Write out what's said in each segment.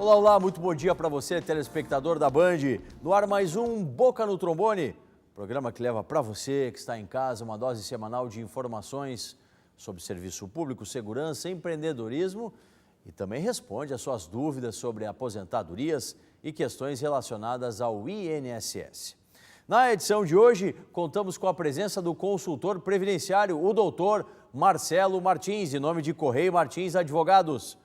Olá, olá, muito bom dia para você, telespectador da Band. No ar mais um Boca no Trombone, programa que leva para você que está em casa uma dose semanal de informações sobre serviço público, segurança, empreendedorismo e também responde às suas dúvidas sobre aposentadorias e questões relacionadas ao INSS. Na edição de hoje, contamos com a presença do consultor previdenciário, o doutor Marcelo Martins, em nome de Correia Martins Advogados.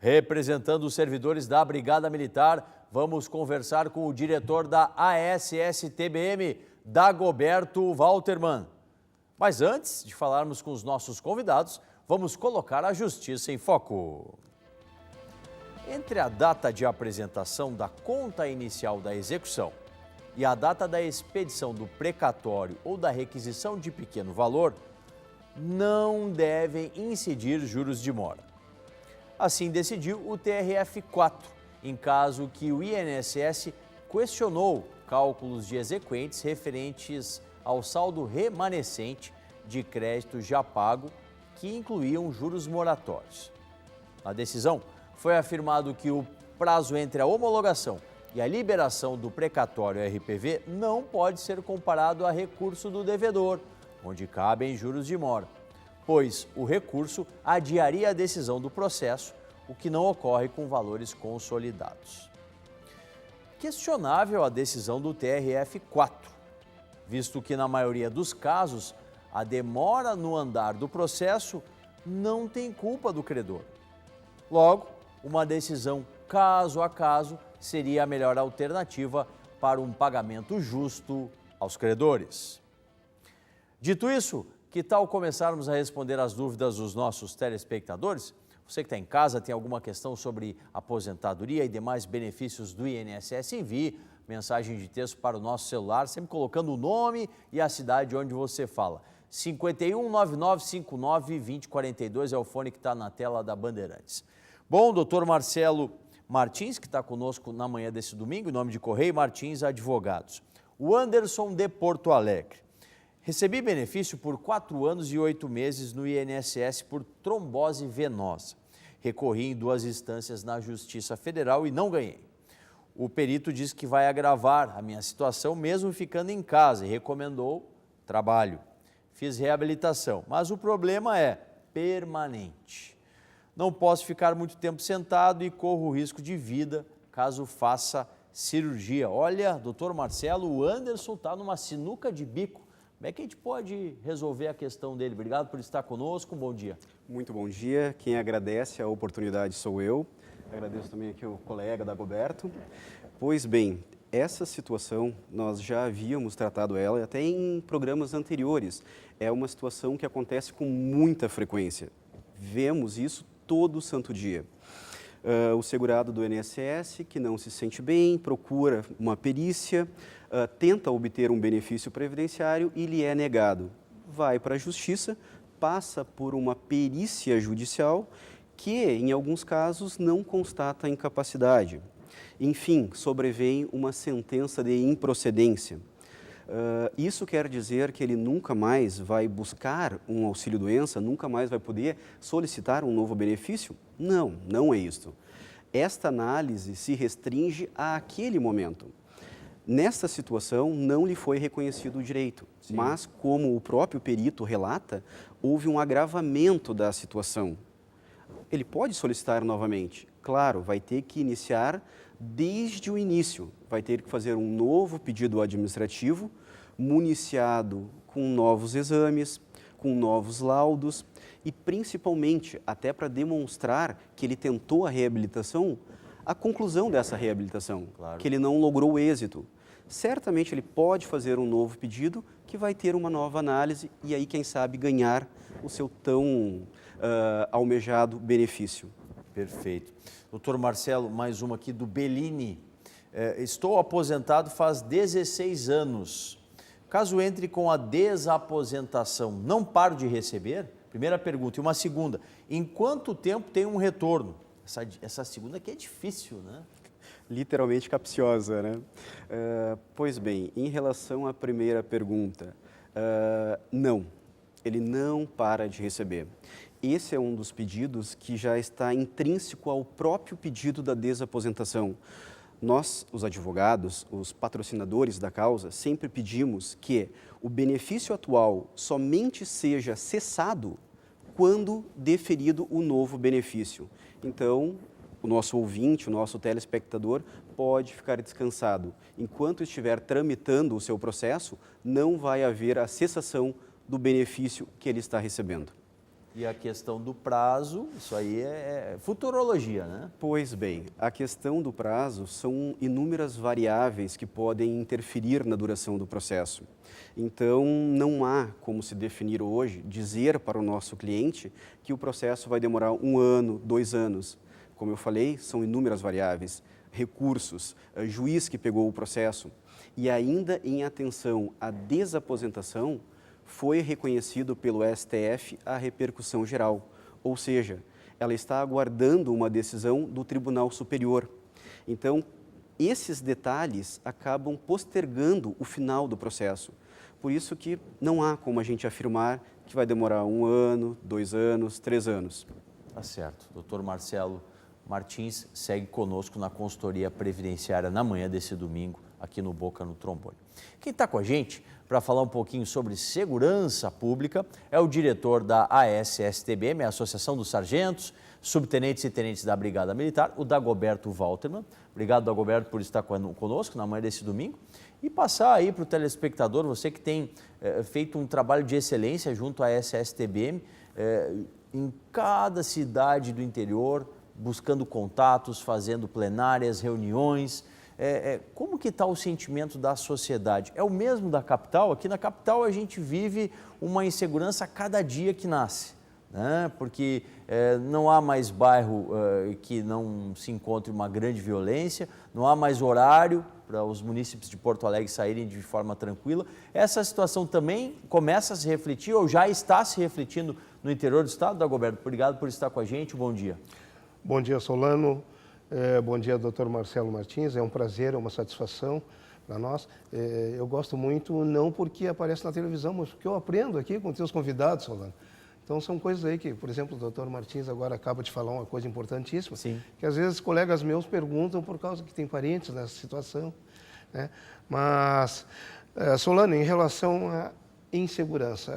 Representando os servidores da Brigada Militar, vamos conversar com o diretor da ASSTBM, Dagoberto Waltermann. Mas antes de falarmos com os nossos convidados, vamos colocar a Justiça em Foco. Entre a data de apresentação da conta inicial da execução e a data da expedição do precatório ou da requisição de pequeno valor, não devem incidir juros de mora. Assim decidiu o TRF4, em caso que o INSS questionou cálculos de exequentes referentes ao saldo remanescente de crédito já pago, que incluíam juros moratórios. Na decisão, foi afirmado que o prazo entre a homologação e a liberação do precatório RPV não pode ser comparado a recurso do devedor, onde cabem juros de mora, pois o recurso adiaria a decisão do processo, o que não ocorre com valores consolidados. Questionável a decisão do TRF4, visto que na maioria dos casos, a demora no andar do processo não tem culpa do credor. Logo, uma decisão caso a caso seria a melhor alternativa para um pagamento justo aos credores. Dito isso, que tal começarmos a responder às dúvidas dos nossos telespectadores? Você que está em casa, tem alguma questão sobre aposentadoria e demais benefícios do INSS, envie mensagem de texto para o nosso celular, sempre colocando o nome e a cidade onde você fala. 5199592042 é o fone que está na tela da Bandeirantes. Bom, doutor Marcelo Martins, que está conosco na manhã desse domingo, em nome de Correia Martins Advogados. O Anderson de Porto Alegre. Recebi benefício por 4 anos e 8 meses no INSS por trombose venosa. Recorri em 2 instâncias na Justiça Federal e não ganhei. O perito disse que vai agravar a minha situação mesmo ficando em casa e recomendou trabalho. Fiz reabilitação, mas o problema é permanente. Não posso ficar muito tempo sentado e corro risco de vida caso faça cirurgia. Olha, doutor Marcelo, o Anderson está numa sinuca de bico. Como é que a gente pode resolver a questão dele? Obrigado por estar conosco, bom dia. Muito bom dia, quem agradece a oportunidade sou eu. Agradeço também aqui o colega Dagoberto. Pois bem, essa situação nós já havíamos tratado ela até em programas anteriores. É uma situação que acontece com muita frequência. Vemos isso todo santo dia. O segurado do INSS que não se sente bem, procura uma perícia, tenta obter um benefício previdenciário e lhe é negado. Vai para a justiça, passa por uma perícia judicial que, em alguns casos, não constata incapacidade. Enfim, sobrevém uma sentença de improcedência. Isso quer dizer que ele nunca mais vai buscar um auxílio-doença, nunca mais vai poder solicitar um novo benefício? Não, não é isso. Esta análise se restringe àquele momento. Nesta situação, não lhe foi reconhecido o direito, sim, mas, como o próprio perito relata, houve um agravamento da situação. Ele pode solicitar novamente, claro, vai ter que iniciar desde o início, vai ter que fazer um novo pedido administrativo, municiado com novos exames, com novos laudos e, principalmente, até para demonstrar que ele tentou a reabilitação, a conclusão dessa reabilitação, claro, que ele não logrou êxito. Certamente ele pode fazer um novo pedido que vai ter uma nova análise e aí, quem sabe, ganhar o seu tão almejado benefício. Perfeito. Doutor Marcelo, mais uma aqui do Bellini. Estou aposentado faz 16 anos. Caso entre com a desaposentação, não paro de receber? Primeira pergunta. E uma segunda, em quanto tempo tem um retorno? Essa segunda aqui é difícil, né? Literalmente capciosa, né? Pois bem, em relação à primeira pergunta, não, ele não para de receber. esse é um dos pedidos que já está intrínseco ao próprio pedido da desaposentação. Nós, os advogados, os patrocinadores da causa, sempre pedimos que o benefício atual somente seja cessado quando deferido o novo benefício. Então, o nosso ouvinte, o nosso telespectador, pode ficar descansado. Enquanto estiver tramitando o seu processo, não vai haver a cessação do benefício que ele está recebendo. E a questão do prazo, isso aí é futurologia, né? Pois bem, a questão do prazo são inúmeras variáveis que podem interferir na duração do processo. Então, não há como se definir hoje, dizer para o nosso cliente que o processo vai demorar 1 ano, 2 anos. Como eu falei, são inúmeras variáveis, recursos, juiz que pegou o processo. E ainda em atenção à desaposentação, foi reconhecido pelo STF a repercussão geral, ou seja, ela está aguardando uma decisão do Tribunal Superior. Então, esses detalhes acabam postergando o final do processo. Por isso que não há como a gente afirmar que vai demorar 1 ano, 2 anos, 3 anos. Tá certo. Doutor Marcelo Martins segue conosco na consultoria previdenciária na manhã desse domingo, aqui no Boca no Trombone. Quem está com a gente para falar um pouquinho sobre segurança pública é o diretor da ASSTBM, a Associação dos Sargentos, Subtenentes e Tenentes da Brigada Militar, o Dagoberto Walterman. Obrigado, Dagoberto, por estar conosco na manhã desse domingo. E passar aí para o telespectador, você que tem feito um trabalho de excelência junto à ASSTBM, em cada cidade do interior, buscando contatos, fazendo plenárias, reuniões. Como que está o sentimento da sociedade? É o mesmo da capital? Aqui na capital a gente vive uma insegurança a cada dia que nasce, né? Porque não há mais bairro que não se encontre uma grande violência, não há mais horário para os munícipes de Porto Alegre saírem de forma tranquila. Essa situação também começa a se refletir ou já está se refletindo no interior do estado, Dagoberto? Obrigado por estar com a gente, bom dia. Bom dia, Solano. Bom dia, doutor Marcelo Martins. É um prazer, é uma satisfação para nós. Eu gosto muito, não porque aparece na televisão, mas porque eu aprendo aqui com os teus convidados, Solano. Então, são coisas aí que, por exemplo, o doutor Martins agora acaba de falar uma coisa importantíssima, Sim. que às vezes colegas meus perguntam por causa que tem parentes nessa situação, né? Mas, Solano, em relação à insegurança,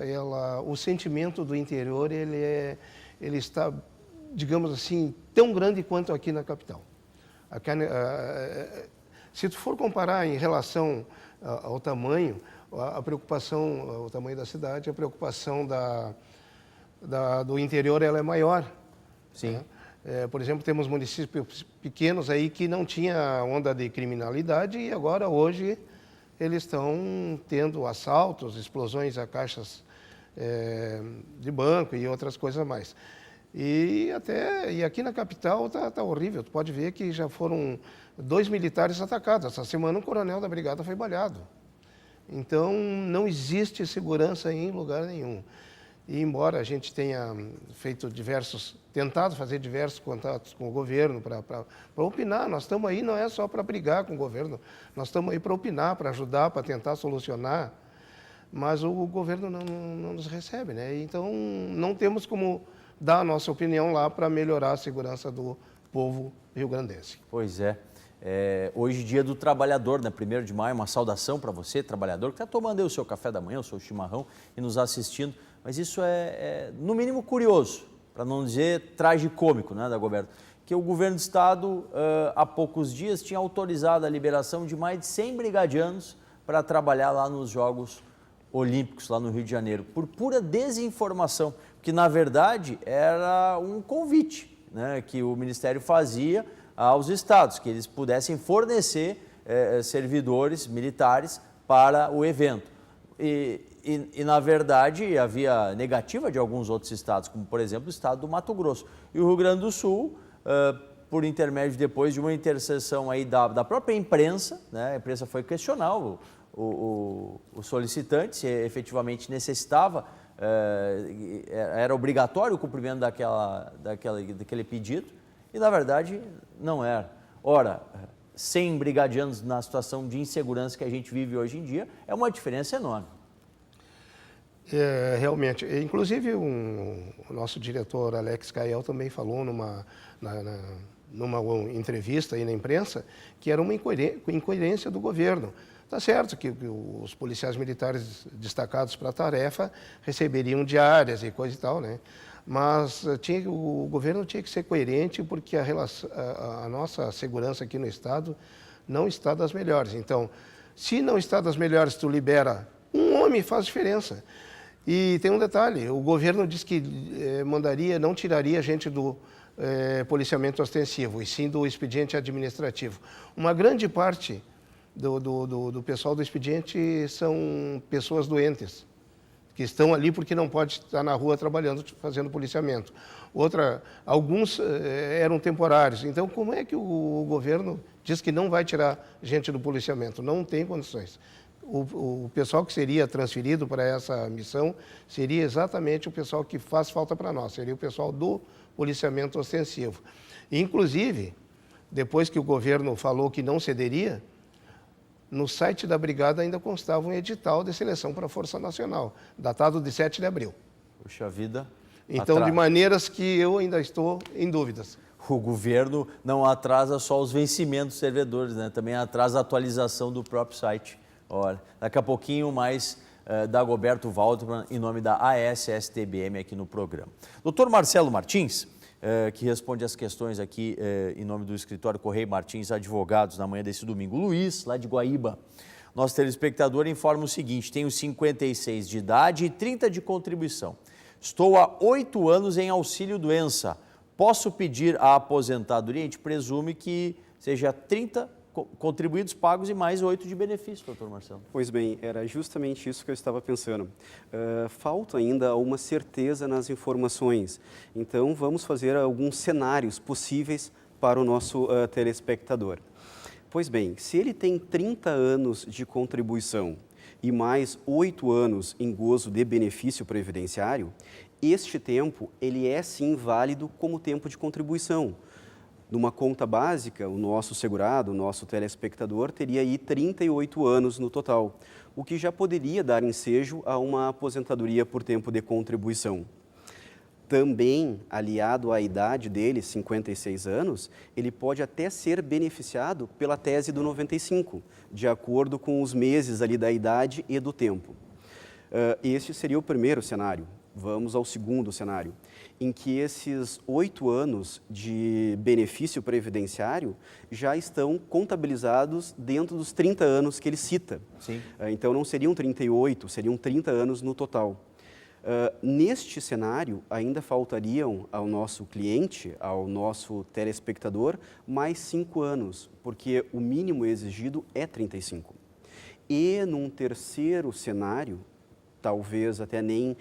o sentimento do interior, ele está, digamos assim, tão grande quanto aqui na capital. Se tu for comparar em relação ao tamanho, a preocupação, o tamanho da cidade, a preocupação do interior, ela é maior. Sim. Né? Por exemplo, temos municípios pequenos aí que não tinha onda de criminalidade e agora, hoje, eles estão tendo assaltos, explosões a caixas de banco e outras coisas mais. E aqui na capital tá horrível. Tu pode ver que já foram 2 militares atacados. Essa semana um coronel da brigada foi baleado. Então não existe segurança em lugar nenhum. E embora a gente tenha tentado fazer diversos contatos com o governo para opinar, nós estamos aí não é só para brigar com o governo, nós estamos aí para opinar, para ajudar, para tentar solucionar, mas o governo não nos recebe, né? Então não temos como dar a nossa opinião lá para melhorar a segurança do povo rio-grandense. Pois é. Hoje, dia do trabalhador, né? 1º de maio, uma saudação para você, trabalhador, que está tomando aí o seu café da manhã, o seu chimarrão e nos assistindo. Mas isso é no mínimo, curioso, para não dizer tragicômico, né, Dagoberto? Que o governo do estado, há poucos dias, tinha autorizado a liberação de mais de 100 brigadianos para trabalhar lá nos Jogos Olímpicos, lá no Rio de Janeiro, por pura desinformação, que na verdade era um convite, né, que o Ministério fazia aos estados, que eles pudessem fornecer servidores militares para o evento. E na verdade, havia negativa de alguns outros estados, como, por exemplo, o estado do Mato Grosso. E o Rio Grande do Sul, por intermédio depois de uma intercessão aí da própria imprensa, né, a imprensa foi questionar o solicitante se efetivamente necessitava, era obrigatório o cumprimento daquele pedido, e na verdade não era. Ora, 100 brigadianos na situação de insegurança que a gente vive hoje em dia é uma diferença enorme. Realmente. Inclusive, o nosso diretor Alex Cael também falou numa entrevista aí na imprensa que era uma incoerência do governo. Está certo que os policiais militares destacados para a tarefa receberiam diárias e coisa e tal, né? Mas o governo tinha que ser coerente porque a nossa segurança aqui no Estado não está das melhores. Então, se não está das melhores, tu libera um homem, faz diferença. E tem um detalhe, o governo diz que não tiraria gente do policiamento ostensivo, e sim do expediente administrativo. Uma grande parte do pessoal do expediente são pessoas doentes, que estão ali porque não pode estar na rua trabalhando, fazendo policiamento. Alguns eram temporários. Então, como é que o governo diz que não vai tirar gente do policiamento? Não tem condições. O pessoal que seria transferido para essa missão seria exatamente o pessoal que faz falta para nós, seria o pessoal do policiamento ostensivo. Inclusive, depois que o governo falou que não cederia, no site da Brigada ainda constava um edital de seleção para a Força Nacional, datado de 7 de abril. Puxa vida. Então, de maneiras que eu ainda estou em dúvidas. O governo não atrasa só os vencimentos dos servidores, né? Também atrasa a atualização do próprio site. Olha, daqui a pouquinho mais Dagoberto Waldman, em nome da ASSTBM aqui no programa. Doutor Marcelo Martins, que responde as questões aqui em nome do escritório Correia Martins Advogados na manhã desse domingo. Luiz, lá de Guaíba, nosso telespectador, informa o seguinte: tenho 56 de idade e 30 de contribuição. Estou há 8 anos em auxílio-doença. Posso pedir a aposentadoria? A gente presume que seja 30 contribuídos pagos e mais 8 de benefício, doutor Marcelo. Pois bem, era justamente isso que eu estava pensando. Falta ainda uma certeza nas informações. Então, vamos fazer alguns cenários possíveis para o nosso telespectador. Pois bem, se ele tem 30 anos de contribuição e mais 8 anos em gozo de benefício previdenciário, este tempo ele é sim válido como tempo de contribuição. Numa conta básica, o nosso segurado, o nosso telespectador, teria aí 38 anos no total, o que já poderia dar ensejo a uma aposentadoria por tempo de contribuição. Também, aliado à idade dele, 56 anos, ele pode até ser beneficiado pela tese do 95, de acordo com os meses ali da idade e do tempo. Este seria o primeiro cenário. Vamos ao segundo cenário, em que esses 8 anos de benefício previdenciário já estão contabilizados dentro dos 30 anos que ele cita. Sim. Então, não seriam 38, seriam 30 anos no total. Neste cenário, ainda faltariam ao nosso cliente, ao nosso telespectador, mais 5 anos, porque o mínimo exigido é 35. E num terceiro cenário, talvez até nem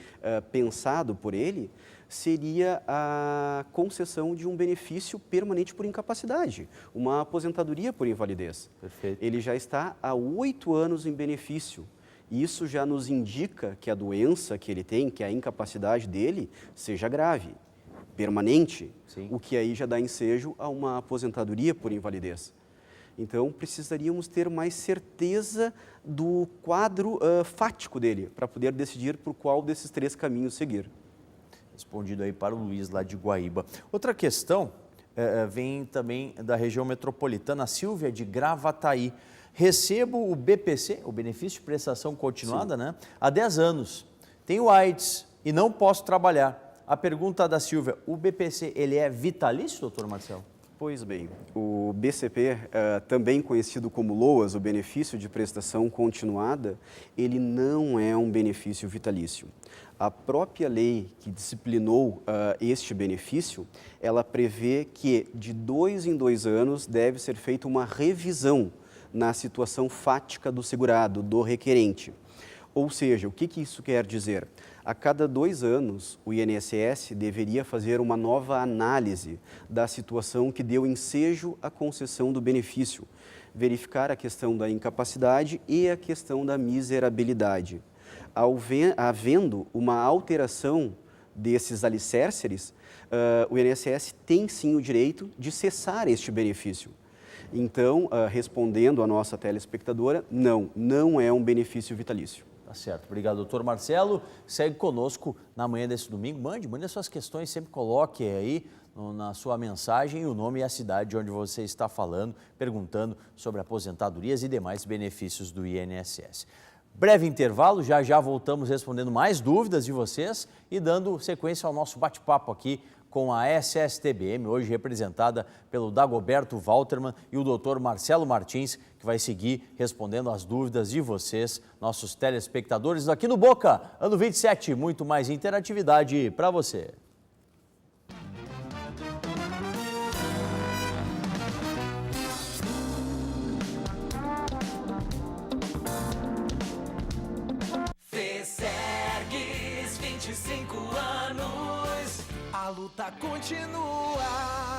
pensado por ele, seria a concessão de um benefício permanente por incapacidade, uma aposentadoria por invalidez. Perfeito. Ele já está há 8 anos em benefício. Isso já nos indica que a doença que ele tem, que a incapacidade dele, seja grave, permanente, Sim. O que aí já dá ensejo a uma aposentadoria por invalidez. Então, precisaríamos ter mais certeza do quadro fático dele, para poder decidir por qual desses 3 caminhos seguir. Respondido aí para o Luiz, lá de Guaíba. Outra questão vem também da região metropolitana, Silvia de Gravataí. Recebo o BPC, o benefício de prestação continuada, né? Há 10 anos. Tenho AIDS e não posso trabalhar. A pergunta da Silvia: o BPC, ele é vitalício, doutor Marcelo? Pois bem, o BCP, também conhecido como LOAS, o benefício de prestação continuada, ele não é um benefício vitalício. A própria lei que disciplinou este benefício, ela prevê que de 2 em 2 anos deve ser feita uma revisão na situação fática do segurado, do requerente. Ou seja, o que isso quer dizer? A cada 2 anos, o INSS deveria fazer uma nova análise da situação que deu ensejo à concessão do benefício, verificar a questão da incapacidade e a questão da miserabilidade. Havendo uma alteração desses alicerces, o INSS tem sim o direito de cessar este benefício. Então, respondendo à nossa telespectadora, não é um benefício vitalício. Tá Tá certo. Obrigado, doutor Marcelo. Segue conosco na manhã desse domingo. Mande as suas questões, sempre coloque aí na sua mensagem o nome e a cidade onde você está falando, perguntando sobre aposentadorias e demais benefícios do INSS. Breve intervalo, já voltamos respondendo mais dúvidas de vocês e dando sequência ao nosso bate-papo aqui com a SSTBM, hoje representada pelo Dagoberto Walterman e o Dr. Marcelo Martins, que vai seguir respondendo as dúvidas de vocês, nossos telespectadores, aqui no Boca, ano 27, muito mais interatividade para você. FESERGS, 25 anos, a luta continua.